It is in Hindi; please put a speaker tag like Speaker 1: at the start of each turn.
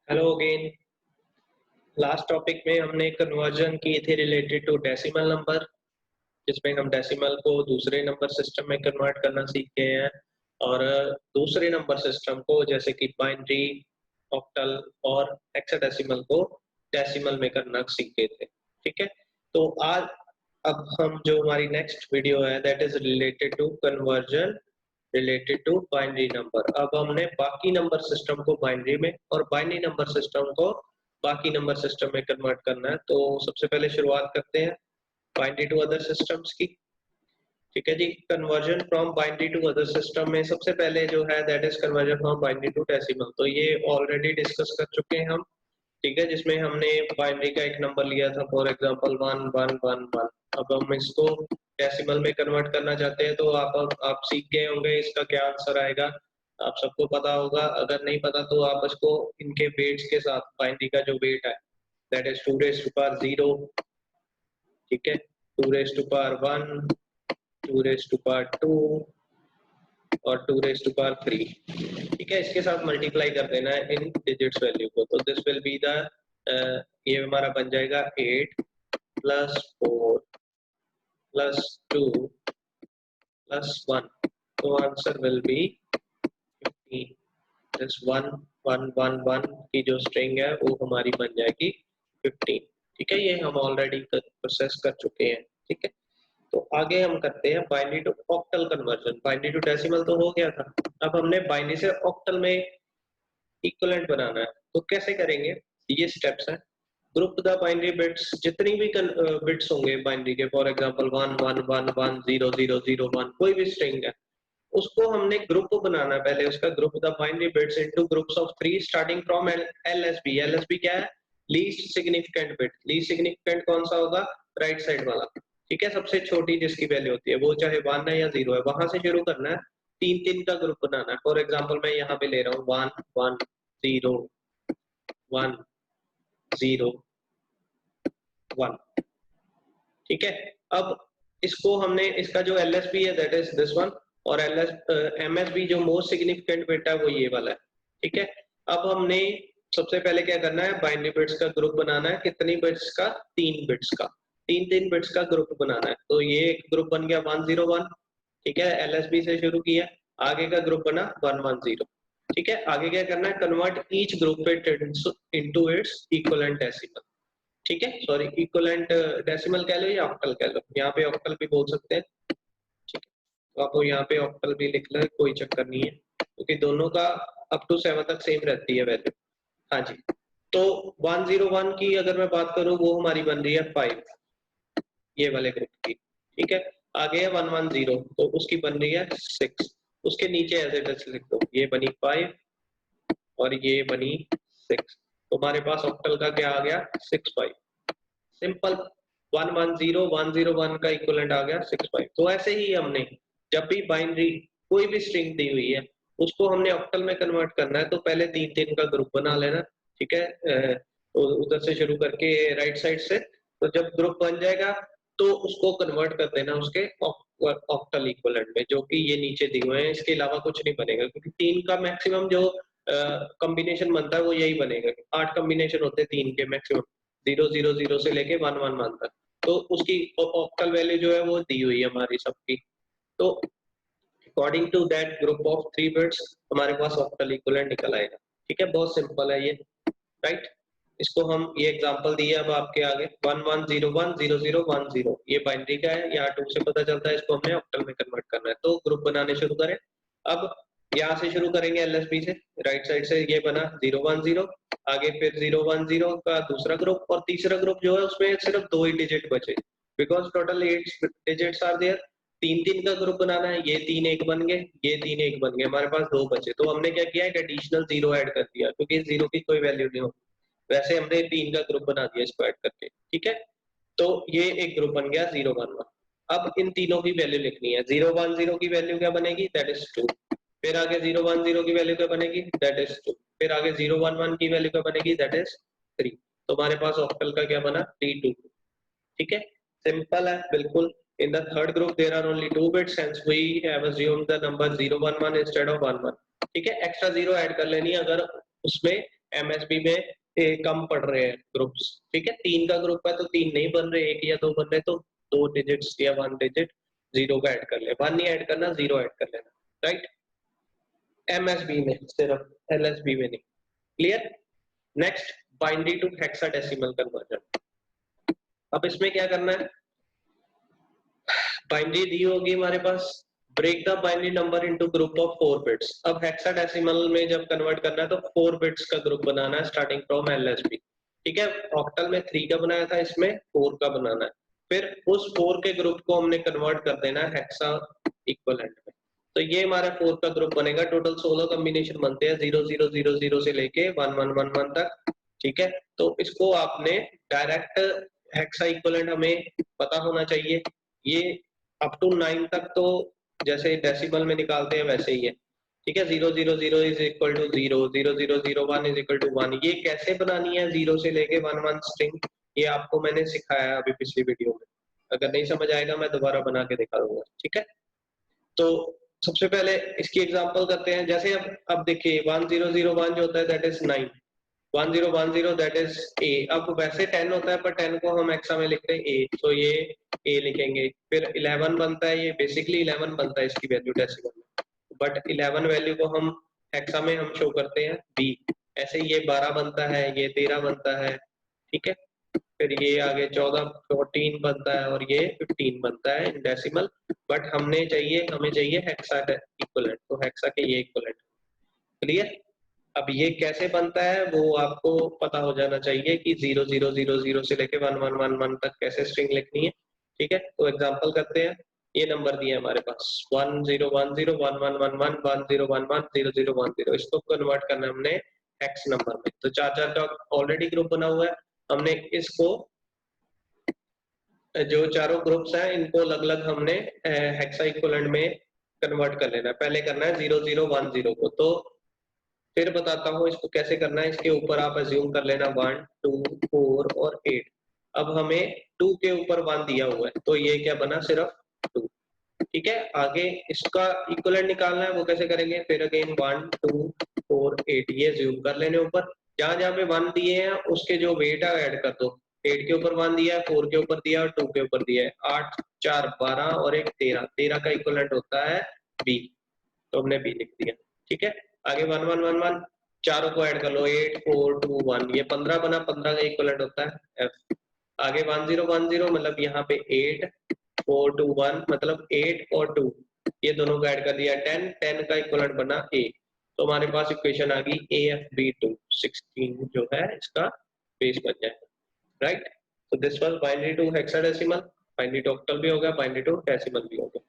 Speaker 1: Hello again. लास्ट टॉपिक में हमने कन्वर्जन की थी रिलेटेड टू डेसिमल नंबर, जिसमें हम डेसिमल को दूसरे नंबर सिस्टम में कन्वर्ट करना सीख गए हैं और दूसरे नंबर सिस्टम को जैसे कि बाइनरी, ऑक्टल और हेक्साडेसिमल को डेसिमल में करना सीख गए थे। ठीक है, तो आज अब हम जो हमारी नेक्स्ट वीडियो है that is related to conversion related to binary number. अब हमने बाकी नंबर सिस्टम को बाइनरी में और बाइनरी नंबर सिस्टम को बाकी नंबर सिस्टम में कन्वर्ट करना है। तो सबसे पहले शुरुआत करते हैं बाइनरी टू अदर सिस्टम्स की। ठीक है जी, conversion from binary to other system में सबसे पहले जो है that is conversion from binary to decimal. तो ये ऑलरेडी डिस्कस कर चुके हैं हम। ठीक है, जिसमें हमने बाइनरी का एक नंबर लिया था, फॉर एग्जांपल 1111। अब हम इसको डेसिमल में कन्वर्ट करना चाहते हैं, तो आप सीख गए होंगे इसका क्या आंसर आएगा, आप सबको पता होगा। अगर नहीं पता तो आप इसको इनके वेट्स के साथ, बाइनरी का जो वेट है that is 2 raise to power 0, ठीक है, 2 raise to power 1, 2 raise to power 2 और 2 रेज़ टू पावर 3। ठीक है, इसके साथ मल्टीप्लाई कर देना है इन डिजिट्स वैल्यू को। तो दिस विल बी द ये हमारा बन जाएगा 8 प्लस 4 प्लस 2 प्लस 1। तो आंसर विल बी 15। दिस 1 1 1 1 की जो स्ट्रिंग है वो हमारी बन जाएगी 15। ठीक है, ये हम ऑलरेडी प्रोसेस कर चुके हैं। ठीक है, तो आगे हम करते हैं binary to octal conversion. Binary to decimal तो हो गया था, अब हमने बाइनरी से ऑक्टल में इक्विवेलेंट बनाना है। तो कैसे करेंगे, ये स्टेप्स हैं। ग्रुप द बाइनरी बिट्स, जितनी भी बिट्स होंगे बाइनरी के, फॉर एग्जांपल 1 1 1 1 0 0 0 1, कोई भी स्ट्रिंग है उसको हमने ग्रुप बनाना है। पहले उसका group the binary bits into groups of 3 starting from LSB. LSB क्या है, least significant bit. Least significant कौन सा होगा, राइट साइड वाला। ठीक है, सबसे छोटी जिसकी वैल्यू होती है, वो चाहे 1 है या 0 है, वहां से शुरू करना है। 3 3 का ग्रुप बनाना है। फॉर एग्जांपल मैं यहाँ पे ले रहा हूँ 1 1 0 1 0 1। ठीक है, अब इसको हमने, इसका जो एलएसबी है दैट इज दिस वन, और एमएसबी जो मोस्ट सिग्निफिकेंट बिट है वो ये वाला है। ठीक है, अब हमने सबसे पहले क्या करना है, बाइनरी बिट्स का ग्रुप बनाना है। कितनी बिट्स का, 3 बिट्स का, 3 बिट्स का ग्रुप बनाना है। तो ये एक ग्रुप बन गया 101। ठीक है, एलएसबी से शुरू किया, आगे का ग्रुप बना 110। ठीक है, आगे क्या करना है, convert each group bit into its equivalent decimal. ठीक है, सॉरी इक्विवेलेंट डेसिमल कह लो या ऑक्टल कह लो, यहाँ पे ऑक्टल भी बोल सकते हैं। ठीक है, तो आप यहाँ पे ऑक्टल भी लिख लो, कोई चक्कर नहीं है, क्योंकि दोनों का अप टू 7 तक सेम रहती है वैल्यू। हाँ जी, तो 101 की अगर मैं बात करूँ, वो हमारी बन रही है 5, ये वाले ग्रुप की। ठीक है, आगे है 110, तो उसकी बन रही है 6। उसके नीचे एज इट इज लिख दो, ये बनी 5 और ये बनी 6। तो हमारे पास ऑक्टल का क्या आ गया, 6 5। सिंपल, 110 101 का इक्विवेलेंट आ गया 6 5। तो ऐसे ही हमने जब भी बाइनरी कोई भी स्ट्रिंग दी हुई है उसको हमने ऑक्टल में कन्वर्ट करना है, तो पहले 3 3 का ग्रुप बना लेना। ठीक है, उधर से शुरू करके राइट साइड से। तो जब ग्रुप बन जाएगा तो उसको कन्वर्ट कर देना उसके ऑक्टल इक्विवेलेंट में, जो कि ये नीचे दिए हुए हैं। इसके अलावा कुछ नहीं बनेगा, क्योंकि 3 का मैक्सिमम जो कॉम्बिनेशन बनता है वो यही बनेगा। 8 कॉम्बिनेशन होते हैं 3 के मैक्सिमम, 0 0 0 से लेके 1 1 1 तक। तो उसकी ऑक्टल वैल्यू जो है वो दी हुई है हमारी सबकी। तो according to that group of 3 bits हमारे पास ऑक्टल इक्विवेलेंट निकल आएगा। ठीक है, बहुत सिंपल है ये, राइट। इसको हम, ये एग्जांपल दिए अब आपके आगे 1101 00 10, ये बाइनरी का है, यहाँ 2 से पता चलता है, इसको हमने ऑक्टल में कन्वर्ट करना है। तो ग्रुप बनाने शुरू करें। अब यहाँ से शुरू करेंगे एलएसबी से, राइट साइड से ये बना 010, आगे फिर 010 का दूसरा ग्रुप, और तीसरा ग्रुप जो है उसमें सिर्फ 2 ही डिजिट बचे, because total 8 digits are there. 3 3 का ग्रुप बनाना है, ये 3 1 बन गए, ये 3 1 बन गए, हमारे पास 2 बचे। तो हमने क्या किया, एक एडिशनल 0 ऐड कर दिया, क्योंकि 0 की कोई वैल्यू नहीं होती। वैसे हमने 3 का ग्रुप बना दिया इसको ऐड करके। ठीक है, तो ये एक ग्रुप बन गया 011। अब इन तीनों की वैल्यू लिखनी है। 010 की वैल्यू क्या बनेगी, दैट इज 2। फिर आगे 010 की वैल्यू क्या बनेगी, दैट इज 2। फिर आगे 011 की वैल्यू क्या बनेगी, दैट इज 3। तो हमारे पास ऑक्टल का क्या बना, 3 2। ठीक है, सिंपल है बिल्कुल। In the third group there are only 2 bits, hence we have assumed the number 011 instead of 11। ठीक है, एक्स्ट्रा 0 ऐड कर लेनी है अगर उसमें MSB में कम पड़ रहे हैं ग्रुप्स, ठीक है, 3 का ग्रुप है तो 3 नहीं बन रहे, 1 या 2 बन रहे, तो 2 डिजिट्स या 1 डिजिट जीरो का ऐड कर ले, 1 नहीं ऐड करना, 0 ऐड कर लेना, राइट। MSB में सिर्फ, LSB में नहीं। Clear. Next, binary to hexadecimal conversion. अब इसमें क्या करना है, बाइनरी दी होगी हमारे पास, break the binary number into group of 4 bits. अब हेक्साडेसिमल में जब कन्वर्ट करना है तो 4 बिट्स का ग्रुप बनाना है स्टार्टिंग फ्रॉम LSB, ठीक है। ऑक्टल में 3 का बनाया था, इसमें 4 का बनाना है। फिर उस 4 के ग्रुप को हमने कन्वर्ट कर देना है हेक्सा इक्विवेलेंट में, तो ये हमारा 4 का ग्रुप बनेगा। टोटल 16 कॉम्बिनेशन बनते हैं 0000 से लेके 1111 तक, ठीक है। तो इसको आपने डायरेक्ट हेक्सा इक्विवेलेंट हमें पता होना चाहिए, ये अप टू 9 तक तो जैसे डेसिमल में निकालते हैं वैसे ही है, ठीक है। 000 is equal to 0, 0001 is equal to 1। ये कैसे बनानी है 0 से लेके 11 स्ट्रिंग, ये आपको मैंने सिखाया अभी पिछली वीडियो में, अगर नहीं समझ आएगा मैं दोबारा बना के दिखा दूंगा, ठीक है। तो सबसे पहले इसकी एग्जांपल करते हैं, जैसे अब देखिए 1001 जो होता है that is 9, 1010 that is a. अब वैसे 10 होता है पर 10 को हम हेक्सा में लिखते हैं ए, तो ये ए लिखेंगे। फिर 11 बनता है, ये बेसिकली 11 बनता है इसकी वैल्यू डेसिमल में, बट 11 वैल्यू को हम हेक्सा में हम शो करते हैं बी। ऐसे ही ये 12 बनता है, ये 13 बनता है, ठीक है। फिर ये आगे 14 बनता है और ये 15 बनता है इन डेसिमल, बट हमें चाहिए हेक्सा इक्विवेलेंट, तो हेक्सा के ये इक्विवेलेंट। क्लियर। अब ये कैसे बनता है वो आपको पता हो जाना चाहिए कि 0000 से लेके 1111 तक कैसे स्ट्रिंग लिखनी है, ठीक है। तो एग्जांपल करते हैं, ये नंबर दिए हमारे पास 1010 1111 1011 0010, इसको कन्वर्ट करना है हमने हेक्स नंबर में। तो 4 का ऑलरेडी ग्रुप बना हुआ है, हमने इसको जो चारों ग्रुप्स हैं इनको अलग अलग हमने हेक्सा इक्विवेलेंट में कन्वर्ट कर लेना है। पहले करना है 0010 को, तो फिर बताता हूँ इसको कैसे करना है। इसके ऊपर आप अज्यूम कर लेना 1 2 4 और 8। अब हमें 2 के ऊपर 1 दिया हुआ है, तो ये क्या बना, सिर्फ 2, ठीक है। आगे इसका इक्विवेलेंट निकालना है, वो कैसे करेंगे, फिर अगेन 1 2 4 8 ये अज्यूम कर लेने ऊपर, जहां जहां पे 1 दिए हैं उसके जो वेट है ऐड कर दो। 8 के ऊपर 1 दिया है, 4 के ऊपर दिया और 2 के ऊपर दिया है, 8 4 12 और एक 13, 13 का इक्विवेलेंट होता है बी, तो हमने बी लिख दिया, ठीक है। आगे 1111 चारों को ऐड कर लो, 8 4 2 1, ये 15 बना, 15 का इक्विवेलेंट होता है एफ। आगे 1010 मतलब यहाँ पे 8 4 2 1 मतलब 8 और 2, ये दोनों को ऐड कर दिया 10, 10 का इक्विवेलेंट बना ए। तो हमारे पास इक्वेशन आ गई AFB2 16 जो है इसका बेस बन जाएगा, राइट। तो this was binary to hexadecimal, binary to octal भी होगा, बाइनरी टू डेसिमल भी होगा।